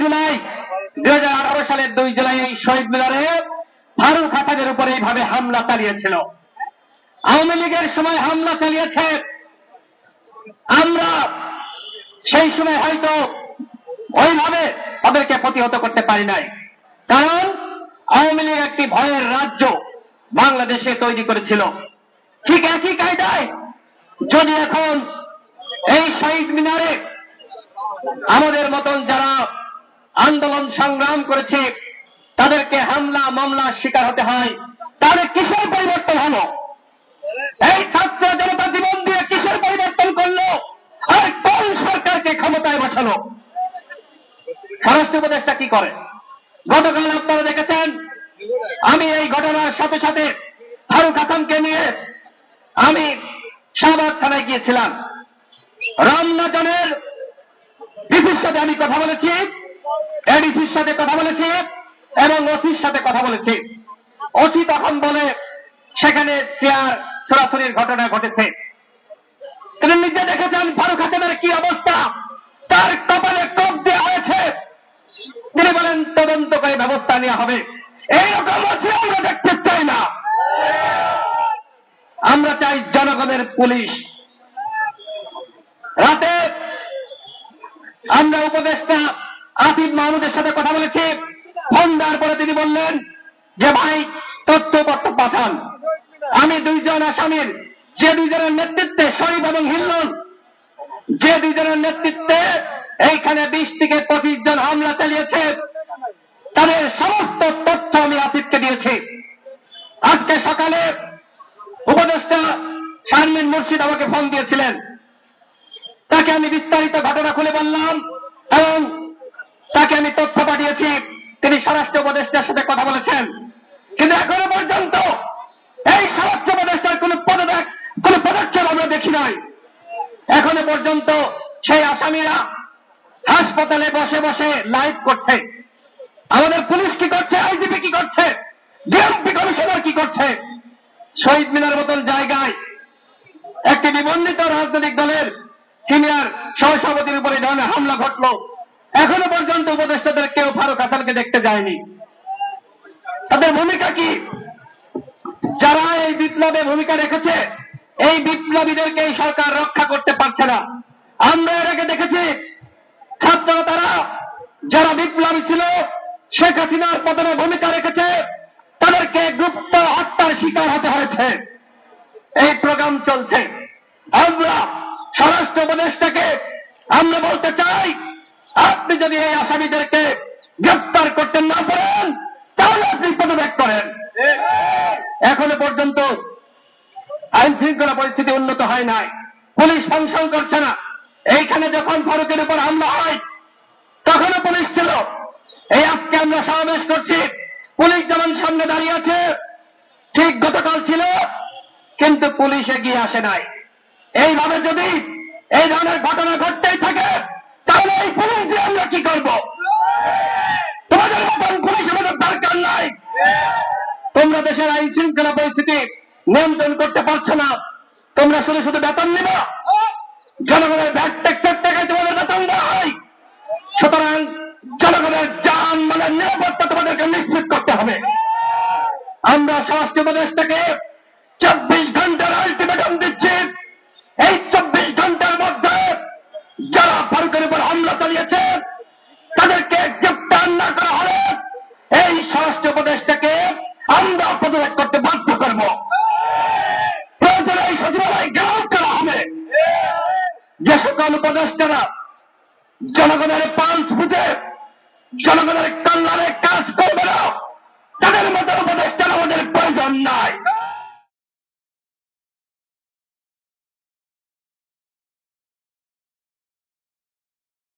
জুলাই 2018 সালের 2 জুলাই এই শহীদ মিনারে ফারুক হাসানের উপরে এইভাবে হামলা চালিয়েছিল। আওয়ামী লীগের সময় হামলা চালিয়েছে। আমরা সেই সময় হয়তো ওইভাবে তাদেরকে প্রতিহত করতে পারি নাই, কারণ আওয়ামী লীগ একটি ভয়ের রাজ্য বাংলাদেশে তৈরি করেছিল। ঠিক একই কায়দায় যদি এখন এই শহীদ মিনারে আমাদের মতন যারা আন্দোলন সংগ্রাম করেছে তাদেরকে হামলা মামলার শিকার হতে হয়, তাহলে কিসের পরিবর্তন হলো? এই ছাত্র জনতা জীবন দিয়ে কিসের পরিবর্তন করলো? আর কোন সরকারকে ক্ষমতায় বসালো? স্বরাষ্ট্র উপদেষ্টা কি করে? গতকাল আপনারা দেখেছেন, আমি এই ঘটনার সাথে সাথে ফারুক হাসানকে নিয়ে আমি শাহবাগ থানায় গিয়েছিলাম। রামনাথনের ডিসির সাথে আমি কথা বলেছি, এডিসির সাথে কথা বলেছি এবং ওসির সাথে কথা বলেছি। ওসি তখন বলে সেখানে চেয়ার ছোড়াছুড়ির ঘটনা ঘটেছে। তিনি নিজে দেখেছেন ফারুক হাসানের কি অবস্থা, তার কপালে কোপ দেওয়া হয়েছে। তিনি বলেন তদন্ত করে ব্যবস্থা নেওয়া হবে। এইরকম আছে আমরা দেখতে চাই না। আমরা চাই জনগণের পুলিশ। রাতে আমরা উপদেষ্টা আসিফ মাহমুদের সাথে কথা বলেছি। ফোন দেওয়ার পরে তিনি বললেন যে ভাই তথ্যপত্র পাঠান। আমি 2 জন আসামির, যে 2 জনের নেতৃত্বে শরীফ এবং হিল্লন, যে 2 জনের নেতৃত্বে এইখানে 20 থেকে 25 জন হামলা চালিয়েছে, তাদের সমস্ত তথ্য আমি আসিফকে দিয়েছি। আজকে সকালে উপদেষ্টা শারমিন মুর্শিদ আমাকে ফোন দিয়েছিলেন, তাকে আমি বিস্তারিত ঘটনা খুলে বললাম এবং তাকে আমি তথ্য পাঠিয়েছি। তিনি স্বরাষ্ট্র উপদেষ্টার সাথে কথা বলেছেন, কিন্তু এখনো পর্যন্ত এই স্বরাষ্ট্র উপদেষ্টার কোন পদক্ষেপ আমরা দেখি নাই। এখনো পর্যন্ত সেই আসামিরা হাসপাতালে বসে বসে লাইভ করছে। আমাদের পুলিশ কি করছে, আইজিপি কি করছে, ডিএমপি কমিশনার কি করছে? শহীদ মিনার মতন জায়গায় একটি নিবন্ধিত রাজনৈতিক দলের সিনিয়র সহসভাপতির উপরে ধরনের হামলা ঘটলো। এখনো পর্যন্ত উপদেষ্টাদের কেউ ফারুক হাসানকে দেখতে যায়নি। তাদের ভূমিকা কি? যারা এই বিপ্লবে ভূমিকা রেখেছে, এই বিপ্লবীদেরকে এই সরকার রক্ষা করতে পারছে না। আমরা এর আগে দেখেছি ছাত্ররা, তারা যারা বিপ্লবী ছিল, শেখ হাসিনার পতনে ভূমিকা রেখেছে, তাদেরকে গুপ্ত হত্যার শিকার হতে হয়েছে। এই প্রোগ্রাম চলছে। আমরা স্বরাষ্ট্র উপদেষ্টাকে আমরা বলতে চাই, আপনি যদি এই আসামিদেরকে গ্রেফতার করতে না পারেন তাহলে আপনি পদত্যাগ করেন। এখনো পর্যন্ত আইন শৃঙ্খলা পরিস্থিতি উন্নত হয় নাই, পুলিশ ফাংশন করছে না। এইখানে যখন ফারুকের উপর হামলা হয় তখনও পুলিশ ছিল। এই আজকে আমরা সমাবেশ করছি, পুলিশ যেমন সামনে দাঁড়িয়ে আছে, ঠিক গতকাল ছিল, কিন্তু পুলিশ এগিয়ে আসে নাই। এইভাবে যদি এই ধরনের ঘটনা ঘটতেই থাকে তাহলে এই পুলিশ দিয়ে আমরা কি করব? তোমাদের মতন পুলিশ আমাদের দরকার নাই। তোমরা দেশের আইন শৃঙ্খলা পরিস্থিতি নিয়ন্ত্রণ করতে পারছো না। তোমরা শুধু শুধু বেতন নেবা, জনগণের ভ্যাট ট্যাক্সের টাকায় তোমাদের বেতন দেওয়া হয়। সুতরাং জনগণের জান মালের নিরাপত্তা তোমাদেরকে নিশ্চিত করতে হবে। আমরা স্বরাষ্ট্র উপদেষ্টাকে 24 ঘন্টার আলটিমেটাম দিচ্ছি। এই 24 ঘন্টার মধ্যে যারা ফারুকের উপর হামলা চালিয়েছে তাদেরকে গ্রেফতার না করা হলে এই স্বরাষ্ট্র উপদেষ্টাকে আমরা পদত্যাগ করতে বাধ্য করব। প্রয়োজনে এই সচিবালয় ঘেরাও করা হবে। যে সকল উপদেষ্টারা জনগণের পালস বুঝে জনগণের কল্যাণে কাজ করবে না, তাদের মতো উপদেষ্টার আমাদের প্রয়োজন নাই।